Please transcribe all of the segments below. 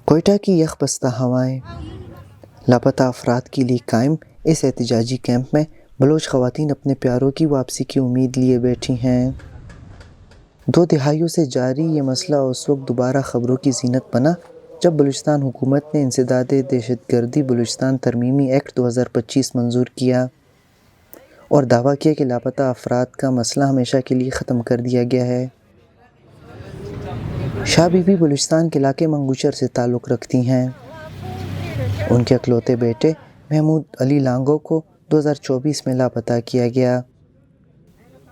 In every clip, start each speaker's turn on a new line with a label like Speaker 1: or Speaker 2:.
Speaker 1: کوئٹہ کی یخ بستہ ہوائیں لاپتہ افراد کے لیے قائم اس احتجاجی کیمپ میں بلوچ خواتین اپنے پیاروں کی واپسی کی امید لیے بیٹھی ہیں۔ 2 دہائیوں سے جاری یہ مسئلہ اس وقت دوبارہ خبروں کی زینت بنا جب بلوچستان حکومت نے انسداد دہشت گردی بلوچستان ترمیمی ایکٹ 2025 منظور کیا اور دعویٰ کیا کہ لاپتہ افراد کا مسئلہ ہمیشہ کے لیے ختم کر دیا گیا ہے۔ شاہ بی بی بلوچستان کے علاقے منگوچر سے تعلق رکھتی ہیں۔ ان کے اکلوتے بیٹے محمود علی لانگو کو 2024 میں لاپتہ کیا گیا۔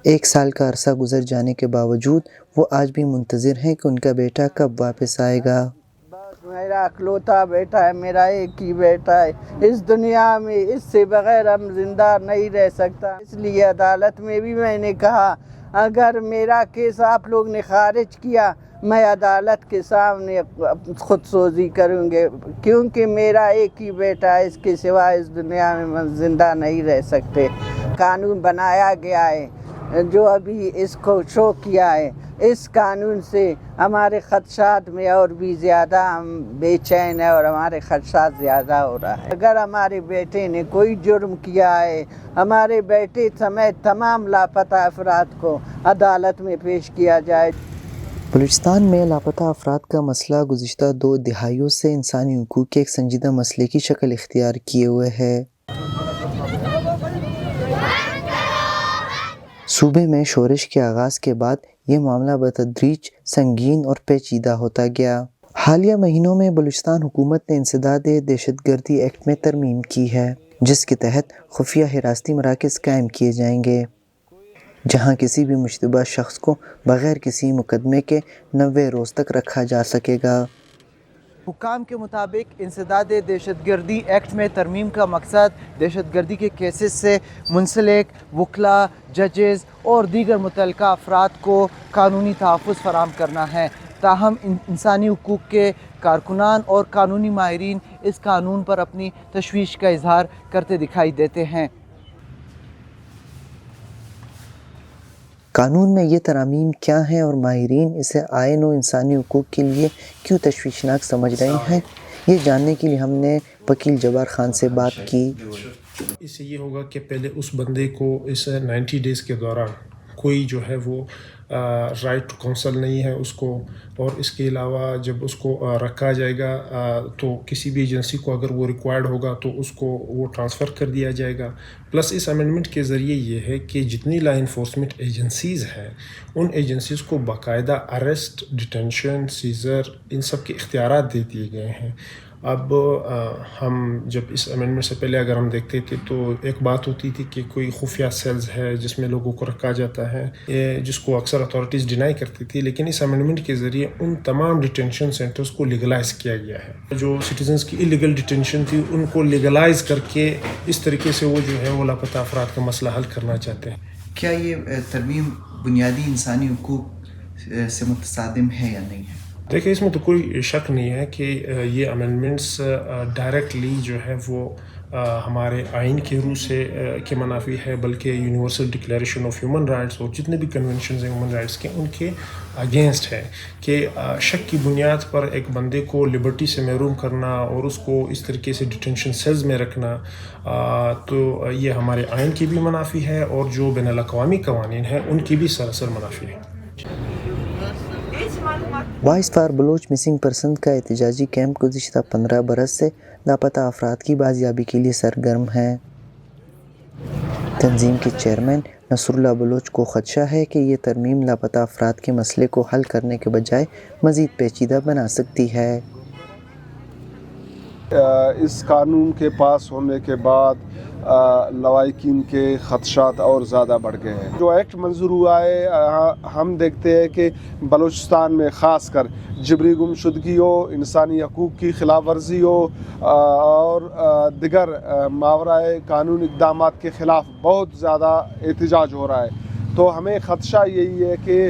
Speaker 1: 1 سال کا عرصہ گزر جانے کے باوجود وہ آج بھی منتظر ہیں کہ ان کا بیٹا کب واپس آئے گا۔
Speaker 2: میرا اکلوتا بیٹا ہے، میرا ایک ہی بیٹا ہے، اس دنیا میں اس سے بغیر ہم زندہ نہیں رہ سکتا۔ اس لیے عدالت میں بھی میں نے کہا اگر میرا کیس آپ لوگ نے خارج کیا میں عدالت کے سامنے خود سوزی کروں گے، کیونکہ میرا ایک ہی بیٹا ہے، اس کے سوا اس دنیا میں زندہ نہیں رہ سکتے۔ قانون بنایا گیا ہے جو ابھی اس کو شو کیا ہے، اس قانون سے ہمارے خدشات میں اور بھی زیادہ ہم بے چین ہیں اور ہمارے خدشات زیادہ ہو رہا ہے۔ اگر ہمارے بیٹے نے کوئی جرم کیا ہے، ہمارے بیٹے سمیت تمام لاپتہ افراد کو عدالت میں پیش کیا جائے۔
Speaker 1: بلوچستان میں لاپتہ افراد کا مسئلہ گزشتہ 2 دہائیوں سے انسانی حقوق کے ایک سنجیدہ مسئلے کی شکل اختیار کیے ہوئے ہے۔ صوبے میں شورش کے آغاز کے بعد یہ معاملہ بتدریج سنگین اور پیچیدہ ہوتا گیا۔ حالیہ مہینوں میں بلوچستان حکومت نے انسداد دہشت گردی ایکٹ میں ترمیم کی ہے، جس کے تحت خفیہ حراستی مراکز قائم کیے جائیں گے جہاں کسی بھی مشتبہ شخص کو بغیر کسی مقدمے کے 90 روز تک رکھا جا سکے گا۔
Speaker 3: حکام کے مطابق انسداد دہشت گردی ایکٹ میں ترمیم کا مقصد دہشت گردی کے کیسز سے منسلک وکلاء، ججز اور دیگر متعلقہ افراد کو قانونی تحفظ فراہم کرنا ہے۔ تاہم انسانی حقوق کے کارکنان اور قانونی ماہرین اس قانون پر اپنی تشویش کا اظہار کرتے دکھائی دیتے ہیں۔
Speaker 1: قانون میں یہ ترامیم کیا ہیں اور ماہرین اسے آئین و انسانی حقوق کے لیے کیوں تشویشناک سمجھ رہے ہیں، یہ جاننے کے لیے ہم نے وکیل جبار خان سے بات کی۔
Speaker 4: اس سے یہ ہوگا کہ پہلے اس بندے کو اس 90 ڈیز کے دوران کوئی جو ہے وہ رائٹ ٹو کونسل نہیں ہے اس کو، اور اس کے علاوہ جب اس کو رکھا جائے گا تو کسی بھی ایجنسی کو اگر وہ ریکوائرڈ ہوگا تو اس کو وہ ٹرانسفر کر دیا جائے گا۔ پلس اس امینڈمنٹ کے ذریعے یہ ہے کہ جتنی لا انفورسمنٹ ایجنسیز ہیں ان ایجنسیز کو باقاعدہ اریسٹ، ڈیٹینشن، سیزر ان سب کے اختیارات دے دیے گئے ہیں۔ اب ہم جب اس امینڈمنٹ سے پہلے اگر ہم دیکھتے تھے تو ایک بات ہوتی تھی کہ کوئی خفیہ سیلز ہے جس میں لوگوں کو رکھا جاتا ہے، جس کو اکثر اتھارٹیز ڈینائی کرتی تھی، لیکن اس امینڈمنٹ کے ذریعے ان تمام ڈیٹینشن سینٹرز کو لیگلائز کیا گیا ہے۔ جو سٹیزنز کی اللیگل ڈیٹینشن تھی ان کو لیگلائز کر کے اس طریقے سے وہ جو ہے وہ لاپتہ افراد کا مسئلہ حل کرنا چاہتے ہیں۔
Speaker 5: کیا یہ ترمیم بنیادی انسانی حقوق سے متصادم ہے یا نہیں ہے؟
Speaker 4: دیکھیں اس میں تو کوئی شک نہیں ہے کہ یہ امینڈمنٹس ڈائریکٹلی جو ہے وہ ہمارے آئین کے روح سے کے منافی ہے، بلکہ universal declaration of human rights اور جتنے بھی کنونشنز ہیں ہیومن رائٹس کے ان کے اگینسٹ ہے کہ شک کی بنیاد پر ایک بندے کو لبرٹی سے محروم کرنا اور اس کو اس طریقے سے ڈیٹینشن سیلز میں رکھنا تو یہ ہمارے آئین کی بھی منافی ہے اور جو بین الاقوامی قوانین ہیں ان کی بھی سراسر منافی ہے۔
Speaker 1: Voice for Baloch missing person کا احتجاجی کیمپ گزشتہ 15 برس سے لاپتہ افراد کی بازیابی کے لیے سرگرم ہے۔ تنظیم کے چیئرمین نصر اللہ بلوچ کو خدشہ ہے کہ یہ ترمیم لاپتہ افراد کے مسئلے کو حل کرنے کے بجائے مزید پیچیدہ بنا سکتی ہے۔
Speaker 6: اس قانون کے پاس ہونے کے بعد لواحقین کے خدشات اور زیادہ بڑھ گئے ہیں۔ جو ایکٹ منظور ہوا ہے ہم دیکھتے ہیں کہ بلوچستان میں خاص کر جبری گمشدگی ہو، انسانی حقوق کی خلاف ورزی ہو اور دیگر ماورائے قانون اقدامات کے خلاف بہت زیادہ احتجاج ہو رہا ہے۔ تو ہمیں خدشہ یہی ہے کہ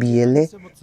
Speaker 1: BLA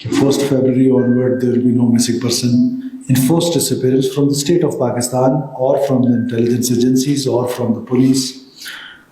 Speaker 7: 1 February onward there will be no missing person enforced disappearance from the state of Pakistan or from the intelligence agencies or from the police.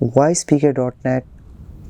Speaker 1: voicepk.net,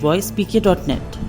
Speaker 8: voicepk.net।